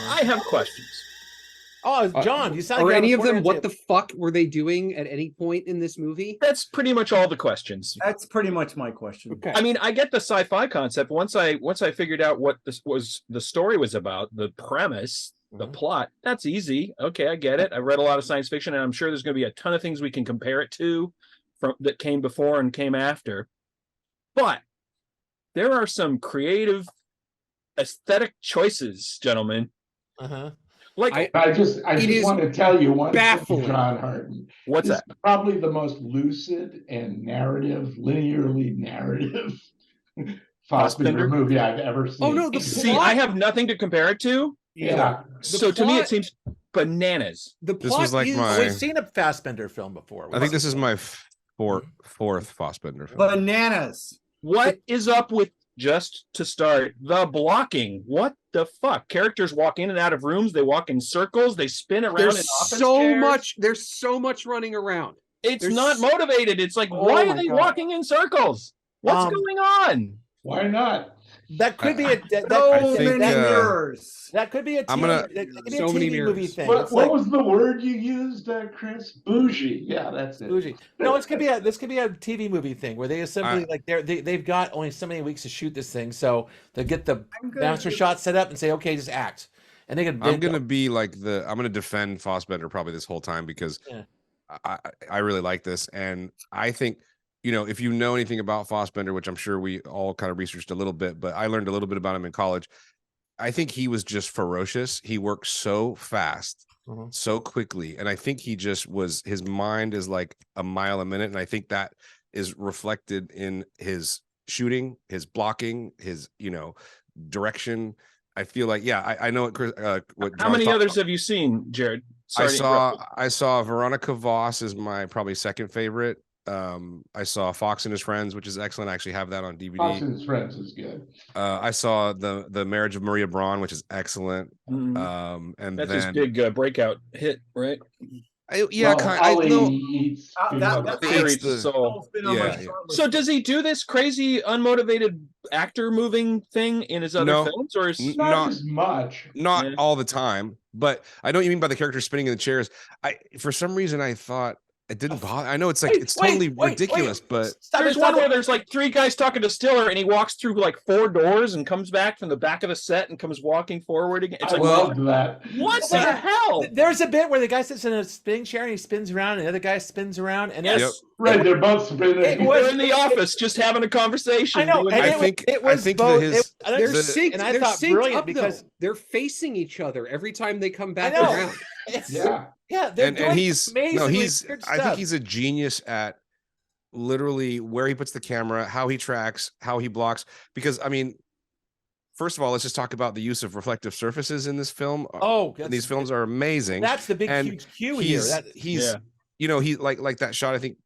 I have questions. Oh, John, you sound like Are any of them, what the fuck were they doing at any point in this movie? That's pretty much all the questions. That's pretty much my question. Okay. I mean, I get the sci-fi concept. Once I figured out what this was, the story was about, the premise, the plot, that's easy. Okay, I get it. I read a lot of science fiction, and I'm sure there's going to be a ton of things we can compare it to from that came before and came after. But there are some creative aesthetic choices, gentlemen. Like I just want to tell you one baffling. thing, John Harden. What's This that? is probably the most lucid and linearly narrative Fassbinder movie I've ever seen. Oh no, the See, plot, I have nothing to compare it to. yeah. So to me, it seems bananas. the This plot was like is, my- We've seen a Fassbinder film before. I think this is my fourth Fassbinder film. Bananas. What is up with, just to start, the blocking? What the fuck? Characters walk in and out of rooms. They walk in circles. They spin around in there's office so chairs. much. There's so much running around. It's there's- not motivated. It's like, Oh why my are they God. walking in circles? What's going on? Why not? That could be a So think, many mirrors. that could be a TV, I'm gonna- that could be So a many TV mirrors. movie thing. What It's like was the word you used, Chris? Bougie. Yeah, that's it. bougie. No, this could be a TV movie thing where they simply like they've got only so many weeks to shoot this thing, so they get the master shot set up and say, okay, just act. And they could. I'm gonna be like I'm gonna defend Fassbinder probably this whole time because I really like this, and I think, you know, if you know anything about Fassbinder, which I'm sure we all kind of researched a little bit, but I learned a little bit about him in college. I think he was just ferocious. He worked so fast, so quickly, and I think he just was. His mind is like a mile a minute, and I think that is reflected in his shooting, his blocking, his direction. I feel like, I know what Chris. What How John's many talking others about. have you seen, Jared? I Sorry to interrupt. saw Veronica Voss is my probably second favorite. I saw Fox and His Friends, which is excellent. I actually have that on DVD. Fox and His Friends is good. I saw the Marriage of Maria Braun, which is excellent. And That's then his big breakout hit, right? Eats That Theory the soul. yeah. So does he do this crazy unmotivated actor moving thing in his other No. films, or is not as much. Not Yeah. all the time, but I know what you mean by the character spinning in the chairs. For some reason I thought it didn't bother. I know it's like it's totally ridiculous, but there's one where there's like three guys talking to Stiller, and he walks through like 4 doors and comes back from the back of the set and comes walking forward again. It's I like, loved that. what the hell? There's a bit where the guy sits in a spinning chair and he spins around, and the other guy spins around, and Yes. there's Right, they're both spinning. We're in the office just having a conversation. I know, doing and I that. think it was I think both. that his They're synced. and I they're thought synced brilliant up, because though. They're facing each other every time they come back I know. around. Yeah. they're and doing he's amazingly weird I think stuff. he's a genius at literally where he puts the camera, how he tracks, how he blocks. Because I mean, first of all, let's just talk about the use of reflective surfaces in this film. These films are amazing. That's the big and huge cue here. He's he like that shot, I think,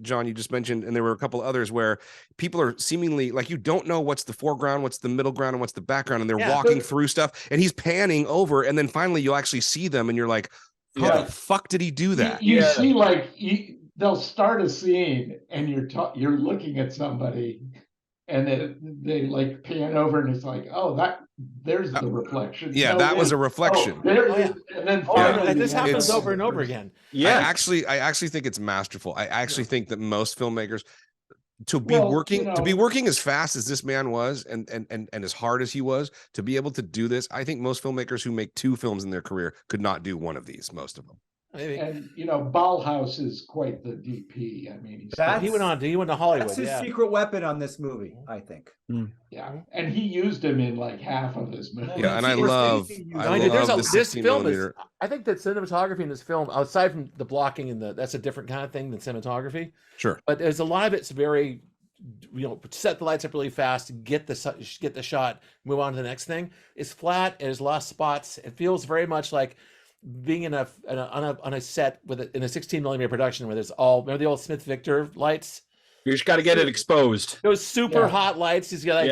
John, you just mentioned, and there were a couple others where people are seemingly like, you don't know what's the foreground, what's the middle ground, and what's the background, and they're walking through stuff, and he's panning over, and then finally you'll actually see them, and you're like, how the fuck did he do that? You see, like they'll start a scene, and you're looking at somebody, and they like pan over, and it's like, oh, there's the reflection. Yeah, that was a reflection. And then finally, this happens over and over again. Yeah, I actually think it's masterful. I actually think that most filmmakers to be working as fast as this man was and as hard as he was to be able to do this. I think most filmmakers who make 2 films in their career could not do one of these. Most of them. And Ballhaus is quite the DP. I mean, he went to Hollywood. That's his secret weapon on this movie, I think. Yeah, and he used him in like half of this movie. Yeah, and I love this film is. I think that cinematography in this film, outside from the blocking and that's a different kind of thing than cinematography. Sure, but there's a lot of it's very, set the lights up really fast, get the shot, move on to the next thing. It's flat. There's lost spots. It feels very much like being on a set in a 16mm production where there's remember the old Smith Victor lights. You just got to get it exposed. Those super hot lights. He's got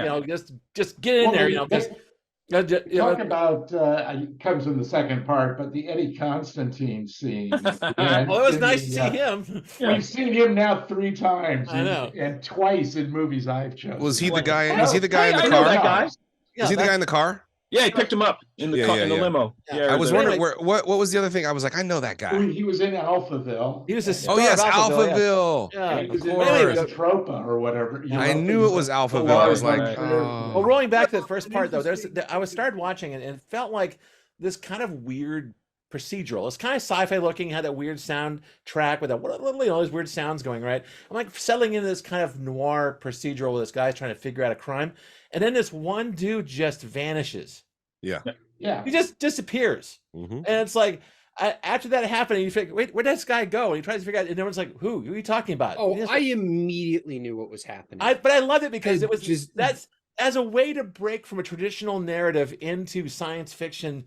just get in there. Talk about it comes in the second part, but the Eddie Constantine scene. It was nice to see him. We've seen him now 3 times. I know, and twice in movies I've chosen. Was he the guy? Was he the guy in the car? That guy. Is he the guy in the car? Yeah, he picked him up in the Yeah, yeah, in the yeah. limo. Yeah, I or was the- wondering what was the other thing? I was like, I know that guy. He was in Alphaville. He was a and- star Oh yes, of Alphaville. Yeah. and he Of was in course. Tropa or whatever. You I know, knew it was the Alphaville. I was large like, trip. oh. Well, rolling back to the first part though, I was started watching it and it felt like this kind of weird procedural. It's kind of sci-fi looking, had that weird sound track with all these weird sounds going, right? I'm like settling into this kind of noir procedural with this guy's trying to figure out a crime. And then this one dude just vanishes. Yeah. Yeah. He just disappears. Mhm. And it's like, after that happened, you figure, wait, where'd this guy go? And he tries to figure out, and everyone's like, who are you talking about? Oh, And he's I like, immediately knew what was happening. but I loved it because I it was just- that's as a way to break from a traditional narrative into science fiction.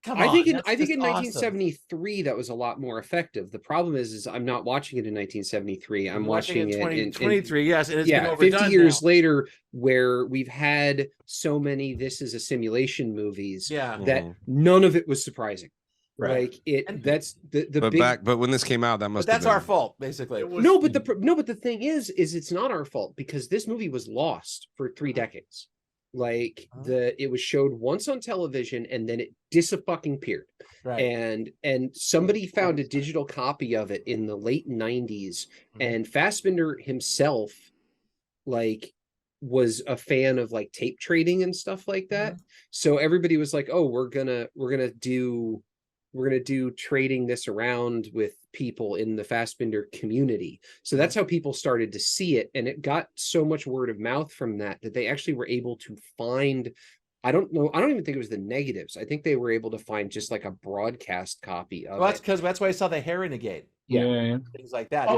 Come on, I think in that's 1973 that was a lot more effective. The problem is I'm not watching it in 1973. I'm watching it in 2023. Yes, and it's been yeah, overdone 50 years now. later, where we've had so many "this is a simulation" movies Yeah, that Mhm. none of it was surprising. Right. Like it, And- that's the But big. but when this came out, that but must that's have our been, fault, basically. No, but the thing is it's not our fault because this movie was lost for 3 decades. Like it was showed once on television and then it disappeared. Right. And somebody found a digital copy of it in the late 90s, and Fassbinder himself like was a fan of like tape trading and stuff like that. So everybody was like, oh, we're gonna do trading this around with people in the Fassbinder community. So that's how people started to see it. And it got so much word of mouth from that they actually were able to find, I don't even think it was the negatives. I think they were able to find just like a broadcast copy of Well, that's it. because that's why I saw the hair renegade, Yeah. things like that. Oh,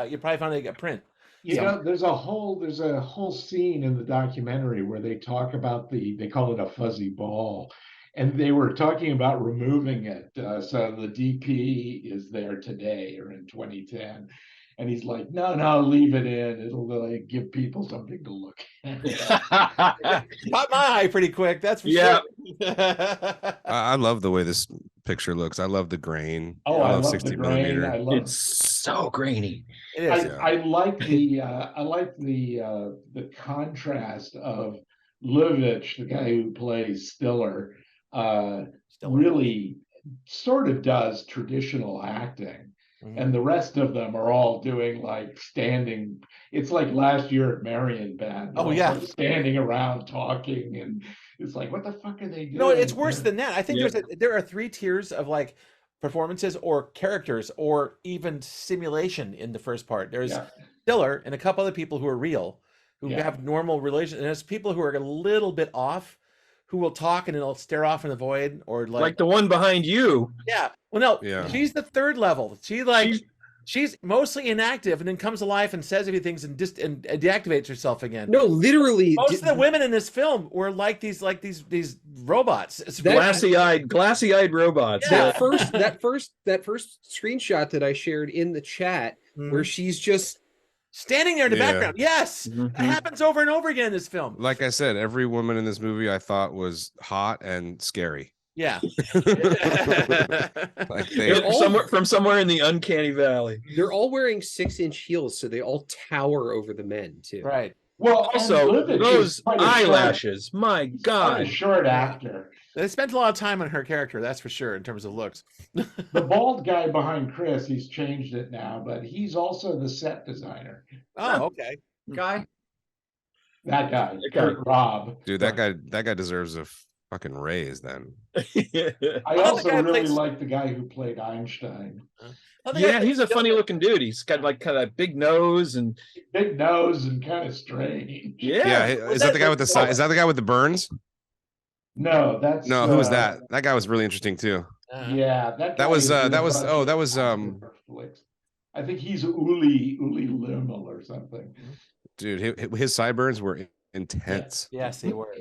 You probably found a print. You Yeah. know, there's a whole scene in the documentary where they talk about they call it a fuzzy ball, and they were talking about removing it. So the DP is there today or in 2010, and he's like, no, leave it in. It'll like give people something to look at. Caught my eye pretty quick. That's for Yeah. sure. I love the way this picture looks. I love the grain. Oh, I love 60 the grain. millimeter. I love. It's so grainy. It is. I like the contrast of Lubitsch, the guy who plays Stiller, really sort of does traditional acting, and the rest of them are all doing like standing. It's like last year at Marienbad. Oh, yeah. Standing around talking, and it's like, what the fuck are they doing? No, it's worse than that. I think Yeah. there are 3 tiers of like performances or characters or even simulation in the first part. There's Yeah. Stiller and a couple other people who are real, who Yeah. have normal relations, and there's people who are a little bit off, who will talk and they'll stare off in the void or Like the one behind you. yeah. Well, no, Yeah. she's the 3rd level. She's mostly inactive and then comes to life and says a few things and deactivates herself again. No, literally. Most of the women in this film were like these robots. It's glassy-eyed robots. Yeah. that first screenshot that I shared in the chat where she's just standing there in the Yeah. background. Yes, Mhm. that happens over and over again in this film. Like I said, every woman in this movie I thought was hot and scary. Yeah. Like They're from somewhere in the uncanny valley. they're all wearing 6-inch heels, so they all tower over the men too. Right. Well, Also, and Lubitsch is those quite a eyelashes. My quite a God. short actor. They spent a lot of time on her character, that's for sure, in terms of looks. The bald guy behind Chris, he's changed it now, but he's also the set designer. Oh, okay. Guy. That guy, That guy. Kurt Robb. Dude, that guy deserves a fucking raise then. I Oh, also the guy really plays- like the guy who played Einstein. Oh, they Yeah, got- he's a funny looking dude. He's got like kind of a big nose and Big nose and kind of strange. Yeah, is that the guy with the is that the guy with the burns? No, that's No, who was that? That guy was really interesting too. Yeah, That was guy is in a that was bunch oh of that was flicks. I think he's Uli Limmel or something. dude, his sideburns were intense. Yes, they were.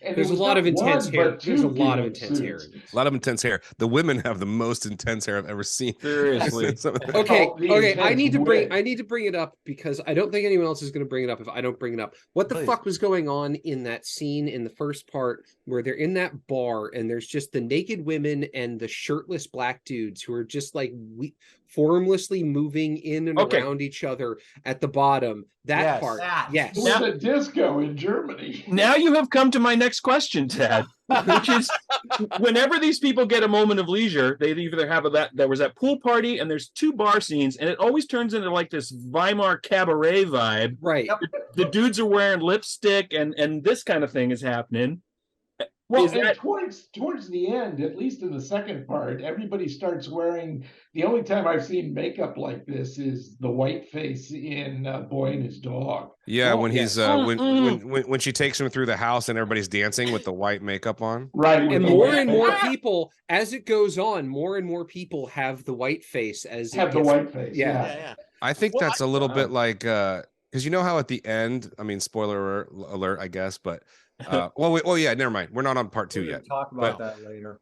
And There's it a was lot of not intense one, hair. but There's a two lot of people intense hair. suits. A lot of intense hair. The women have the most intense hair I've ever seen. seriously. Okay, Oh, the okay. I intense need to wig. bring it up because I don't think anyone else is going to bring it up if I don't bring it up. What the Please. fuck was going on in that scene in the first part where they're in that bar and there's just the naked women and the shirtless black dudes who are just like formlessly moving in and Okay. around each other at the bottom. That Yes. part, That. yes. It was a disco in Germany. Now you have come to my next question, Ted, which is whenever these people get a moment of leisure, they either have there was that pool party and there's 2 bar scenes, and it always turns into like this Weimar cabaret vibe. Right. The dudes are wearing lipstick and this kind of thing is happening. Well, Is and that- towards the end, at least in the second part, everybody starts wearing. The only time I've seen makeup like this is the white face in Boy and His Dog. Yeah, Oh, when yes. he's when she takes him through the house and everybody's dancing with the white makeup on. Right. And with the more white and more makeup. people, as it goes on, more and more people have the white face as it Have the gets- white face. Yeah. Yeah. I think Well, that's a little Wow. bit like because you know how at the end, I mean, spoiler alert, I guess, but well, yeah, never mind. We're not on part 2 We're yet. gonna talk about that later.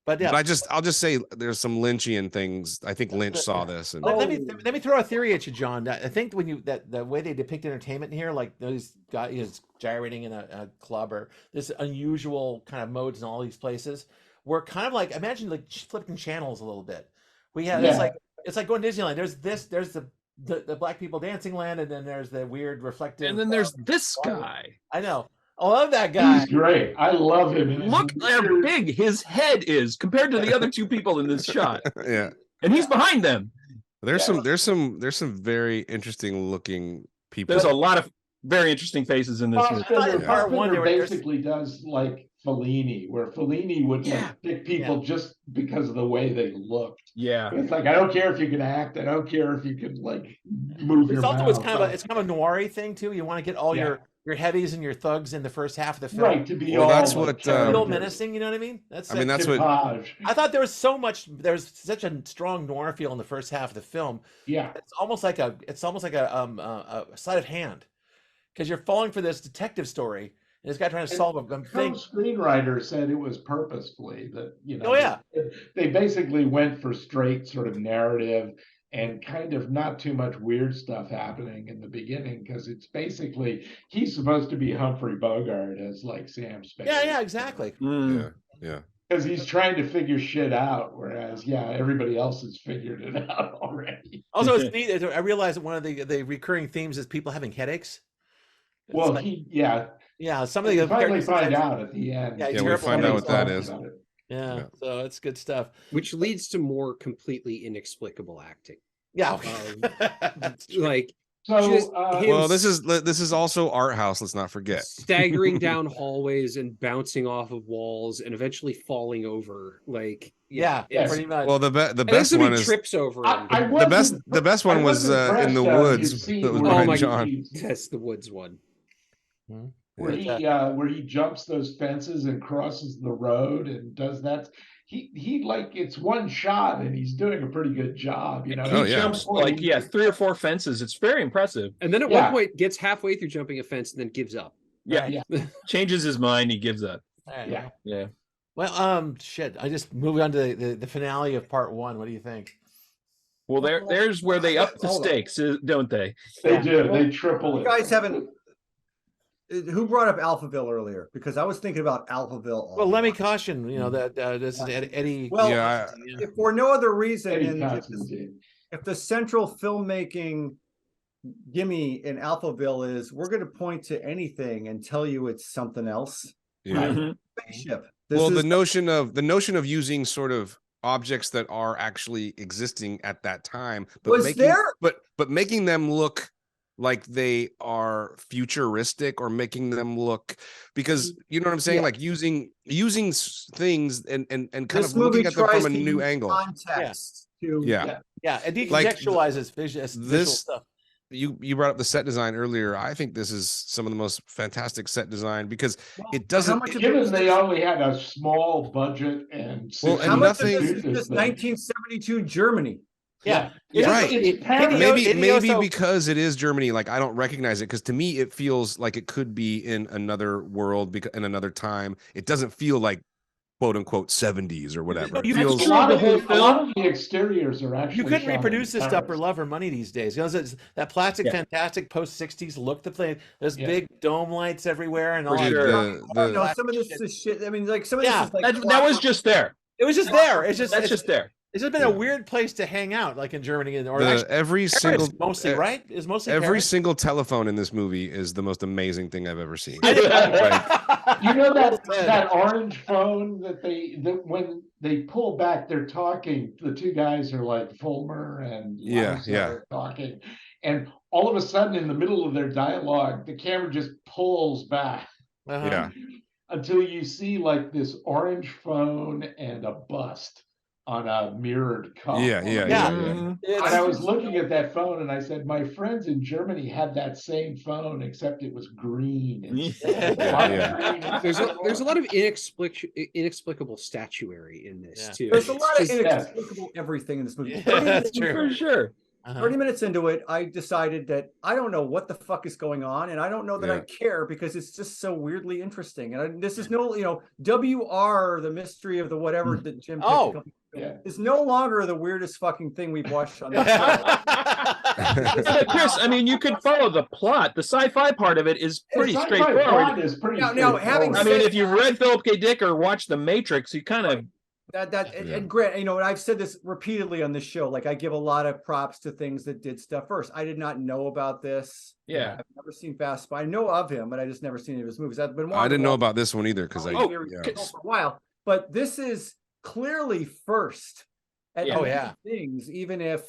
But yeah, But I'll just say there's some Lynchian things. I think Lynch saw this, and let me throw a theory at you, John. I think when the way they depict entertainment here, like those guys gyrating in a club or this unusual kind of modes in all these places, we're kind of like imagine like flipping channels a little bit. We have it's like going to Disneyland. There's the black people dancing land, and then there's the weird reflective. And then there's this guy. I know. I love that guy. He's great. I love him. And his Look how weird- big his head is compared to the other 2 people in this shot. yeah, And he's behind them. there's some very interesting looking people. There's a lot of very interesting faces in this movie. Fassbinder, Part one, Fassbinder they were- basically does like Fellini, where Fellini would like pick people just because of the way they looked. Yeah. It's like I don't care if you can act, I don't care if you can like move your mouth. It's kind of a noir thing too. You want to get all your heavies and your thugs in the first half of the film. right to be Well, all that's like what, A little characters. menacing, you know what I mean? I mean, that's what. Tipage. I thought there was such a strong noir feel in the first half of the film. Yeah. It's almost like a sleight of hand, because you're falling for this detective story and this guy trying to solve a thing. Co-screenwriter said it was purposefully that, you know. Oh, yeah. They basically went for straight sort of narrative and kind of not too much weird stuff happening in the beginning, because it's basically he's supposed to be Humphrey Bogart as like Sam Spade. Yeah, exactly. Mm. Yeah. Because he's trying to figure shit out, whereas everybody else has figured it out already. Also, it's neat. I realized that one of the recurring themes is people having headaches. It's Well, like- yeah, some of the you finally characters find sometimes- out at the end. Yeah, Yeah, we terrible find out headaches. what that is. Yeah, so it's good stuff. which leads to more completely inexplicable acting. Yeah, Like So, Just Well, this is also art house. Let's not forget. staggering down hallways and bouncing off of walls and eventually falling over. Like yeah, it's- pretty much. Well, the and then best one somebody is trips over I, him. I the wasn't- best one I was wasn't in the impressed, woods. you see That was where Oh behind my John. That's the woods one. where he jumps those fences and crosses the road and does that. He like it's one shot and he's doing a pretty good job, you know. Oh, He yeah. jumps like 3 or 4 fences. It's very impressive. And then at Yeah. one point gets halfway through jumping a fence and then gives up. Yeah. Yeah. Changes his mind. He gives up. Yeah. Yeah. Well, shit. I just moved on to the finale of part 1. What do you think? Well, there's where they up the Hold on. stakes, don't they? They Yeah. do. They triple You it. guys haven't. Who brought up Alphaville earlier? Because I was thinking about Alphaville. Well, let me caution. that this is Eddie. Well, Yeah, if for no other reason, Eddie and Constantine. if the central filmmaking gimme in Alphaville is we're going to point to anything and tell you it's something else. Yeah. Mhm. Spaceship. Well, This the notion of using sort of objects that are actually existing at that time, but Was making there- but making them look like they are futuristic, or making them look, because you know what I'm saying, Yeah. like using things and kind this of movie looking at them tries from a to new use angle. context to Yeah. Yeah, it Like, decontextualizes visual stuff. You brought up the set design earlier. I think this is some of the most fantastic set design, because Well, it how doesn't. much of Given this they is- only had a small budget and Well, how and much of nothing- this is just 1972 Germany? Yeah. Right. It's parallel. maybe also- because it is Germany, like I don't recognize it, because to me it feels like it could be in another world, in another time. It doesn't feel like quote unquote 70s or whatever. It You feels A lot, The of whole the, a lot of the exteriors are actually You couldn't shot in reproduce this stuff for Paris. love or money these days. It's that plastic, Yeah. fantastic post '60s look. The play, there's Yeah. big dome lights everywhere, and all For that. sure. No, some of this is shit. I mean, like some of Yeah, this is like That was just there. It was just there. It's just That's just there. It's just been a weird place to hang out, like in Germany, and or actually, every single mostly right is mostly every Paris? single telephone in this movie is the most amazing thing I've ever seen. You know that orange phone that when they pull back, they're talking. The two guys are like Fulmer and Liza are talking, and all of a sudden, in the middle of their dialogue, the camera just pulls back. Until you see like this orange phone and a bust on a mirrored car. And I was looking at that phone and I said, my friends in Germany had that same phone, except it was green. There's a lot of inexplicable statuary in this too. There's a lot of inexplicable everything in this movie. That's true. For sure. 30 minutes into it, I decided that I don't know what the fuck is going on, and I don't know that I care because it's just so weirdly interesting. And this is no, WR, the mystery of the whatever that Jim is no longer the weirdest fucking thing we've watched on this show. Chris, I mean, you could follow the plot. The sci-fi part of it is pretty straightforward. If you've read Philip K. Dick or watched The Matrix, you kind of and Grant, and I've said this repeatedly on this show, like I give a lot of props to things that did stuff first. I did not know about this. I've never seen Fassbinder. I know of him, but I just never seen any of his movies. I didn't know about this one either because for a while. But this is clearly first at things, even if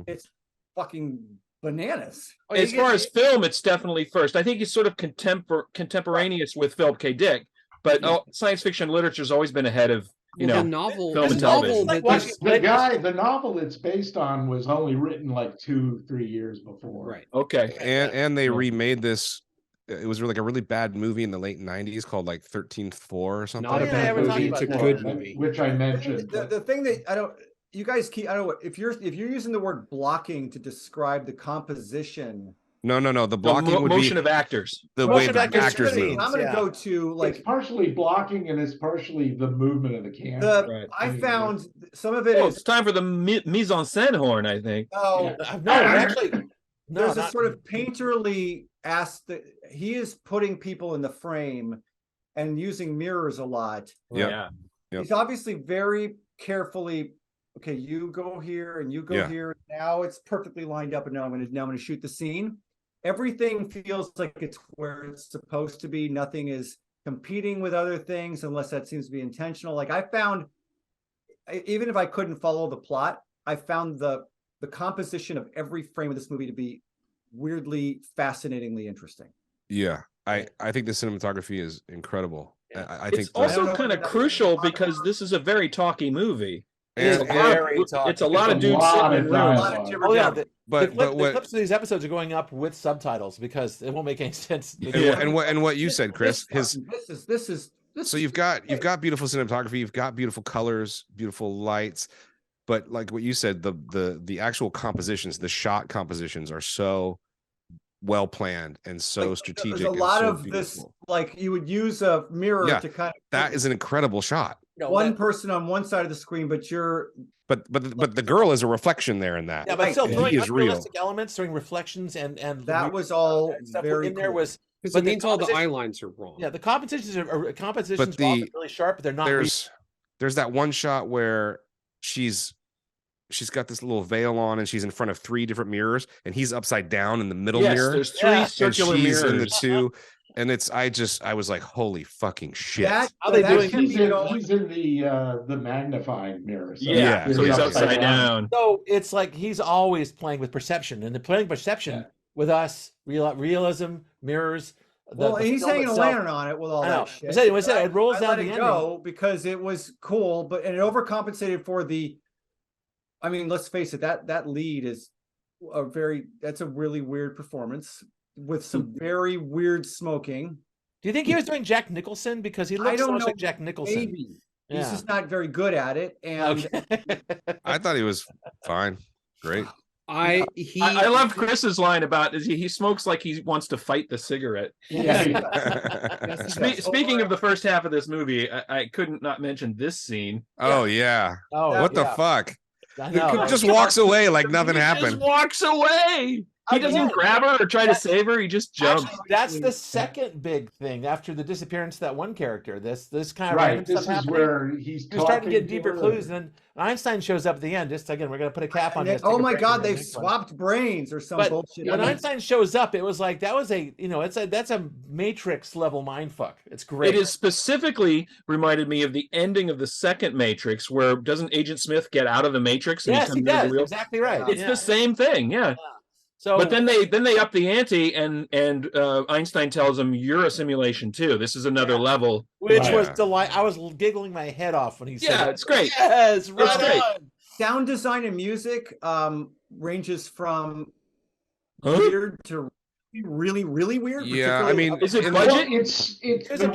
it's fucking bananas. As far as film, it's definitely first. I think it's sort of contemporaneous with Philip K. Dick, but science fiction literature has always been ahead of the novel. Film and television. The novel it's based on was only written like 2-3 years before. Right. Okay. And they remade this. It was like a really bad movie in the late 90s called like 13th Floor or something. Not a bad movie. It's a good movie, which I mentioned. The thing that I don't. You guys keep. I don't know if you're using the word blocking to describe the composition. No. The blocking would motion be of actors. The way the actors move. I'm going to go to like it's partially blocking and it's partially the movement of the camera. I found some of it is. It's time for the mise en scène horn, I think. There's a sort of painterly aspect. He is putting people in the frame and using mirrors a lot. He's obviously very carefully. Okay, you go here and you go here. Now it's perfectly lined up, and now I'm going to shoot the scene. Everything feels like it's where it's supposed to be. Nothing is competing with other things unless that seems to be intentional. Like I found, even if I couldn't follow the plot, I found the composition of every frame of this movie to be weirdly, fascinatingly interesting. I think the cinematography is incredible. I think it's also kind of crucial because this is a very talky movie. It's a lot of dudes sitting in rooms. The clips of these episodes are going up with subtitles because it won't make any sense. And what you said, Chris, this is so you've got beautiful cinematography, you've got beautiful colors, beautiful lights, but like what you said, the actual compositions, the shot compositions are so well planned and so strategic. There's a lot of this, like you would use a mirror to kind of. That is an incredible shot. One person on one side of the screen, but the girl is a reflection there in that. Yeah, but still throwing realistic elements, throwing reflections, and that was all very in there was. Because it means all the eye lines are wrong. Yeah, the compositions are really sharp, but they're not. There's that one shot where she's got this little veil on and she's in front of 3 different mirrors and he's upside down in the middle mirror. There's 3 circular mirrors in the 2. And I was like, holy fucking shit. How they doing? He's in the magnifying mirror. So so he's upside down. So it's like he's always playing with perception, and the playing perception with us, realism, mirrors. He's hanging a lantern on it with all that shit. It rolls down the ending because it was cool, but it overcompensated for the. I mean, let's face it. That lead is that's a really weird performance. With some very weird smoking. Do you think he was doing Jack Nicholson? Because he looks so much like Jack Nicholson. Maybe. He's just not very good at it. And I thought he was fine. Great. I love Chris's line about he smokes like he wants to fight the cigarette. Speaking of the first half of this movie, I couldn't not mention this scene. Oh yeah. What the fuck? Just walks away like nothing happened. Just walks away. He doesn't grab her or try to save her. He just jumps. Actually, that's the second big thing after the disappearance of that one character. This kind of random This stuff is happening. where he's You're starting to get deeper her. clues, and then Einstein shows up at the end. Just again, we're gonna put a cap on this. Oh my God, they've swapped brains or some bullshit. When Einstein shows up, it was like that was that's a Matrix level mindfuck. It's great. It is specifically reminded me of the ending of the second Matrix, where doesn't Agent Smith get out of the Matrix? And yes, he does. Exactly right. It's the same thing. Yeah. So, but then they up the ante, and Einstein tells him, "You're a simulation too. This is another level." Which was delight. I was giggling my head off when he said, "Yeah, it's great." Yes, right on. Sound design and music ranges from weird to really, really weird. Yeah, I mean, is it budget? It's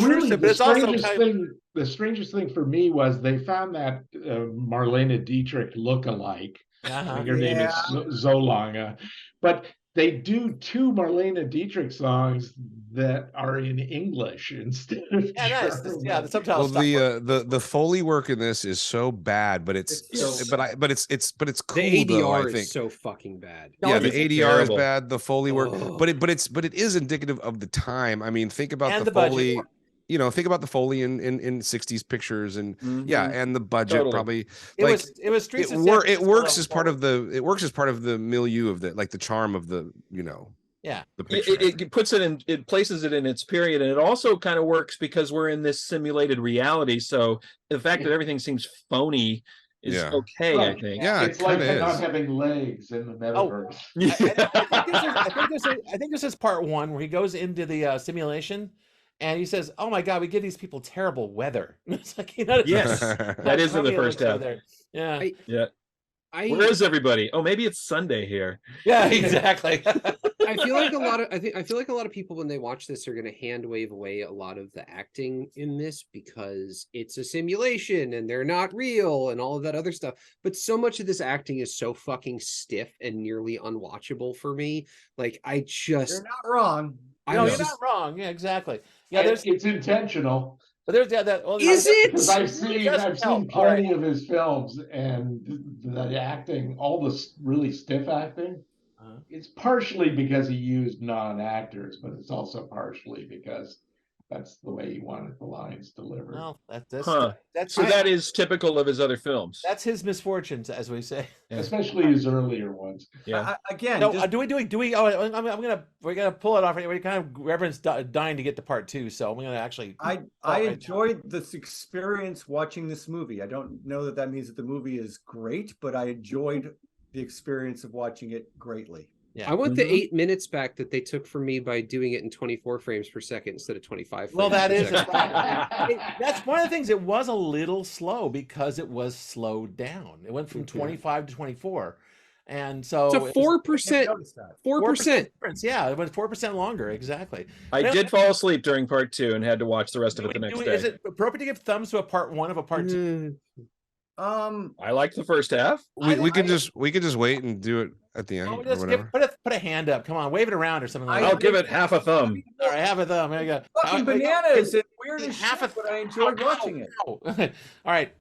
really the strangest thing. The strangest thing for me was they found that Marlene Dietrich look-alike. I think her name is Zolanga, but they do 2 Marlene Dietrich songs that are in English instead of the subtitles. Well, the Foley work in this is so bad, but it's cool. The ADR though, I think. is so fucking bad. Yeah, the ADR is bad. The Foley work, but it is indicative of the time. I mean, think about the Foley. Budget. Think about the Foley in 60s pictures, and and the budget probably. It works as part of the milieu of the charm of the the picture. It puts it in, it places it in its period, and it also kind of works because we're in this simulated reality. So the fact that everything seems phony is okay, right. I think. Yeah, it's like not having legs in the metaverse. I think this is part 1 where he goes into the simulation. And he says, "Oh my God, we give these people terrible weather." It's like yes, that is in the first half. Yeah, Where is everybody? Oh, maybe it's Sunday here. Yeah, exactly. I feel like a lot of people when they watch this are going to hand wave away a lot of the acting in this because it's a simulation and they're not real and all of that other stuff. But so much of this acting is so fucking stiff and nearly unwatchable for me. Like you're not wrong. No, you're not wrong. Yeah, exactly. Yeah, it's intentional. But there's it? Because I've seen plenty of his films, and the acting, all this really stiff acting, it's partially because he used non-actors, but it's also partially because that's the way he wanted the lines delivered. Well, that is typical of his other films. That's his misfortunes, as we say, especially his earlier ones. Yeah. Again, no. Do we? Oh, we're gonna pull it off. We kind of everyone's dying to get to part 2, so I'm gonna actually. I enjoyed this experience watching this movie. I don't know that means that the movie is great, but I enjoyed the experience of watching it greatly. Yeah. I want the 8 minutes back that they took from me by doing it in 24 frames per second instead of 25 frames. Well, that is that's one of the things. It was a little slow because it was slowed down. It went from 25 to 24, and so it's a 4%. 4%. Yeah, it went 4% longer. Exactly. I did fall asleep during part 2 and had to watch the rest of it the next day. Is it appropriate to give thumbs to a part 1 of a part 2? I liked the first half. We could just wait and do it at the end. Just put a hand up. Come on, wave it around or something like that. I'll give it half a thumb. All right, half a thumb. There you go. Fucking bananas and weird as shit, but I enjoyed watching it. All right,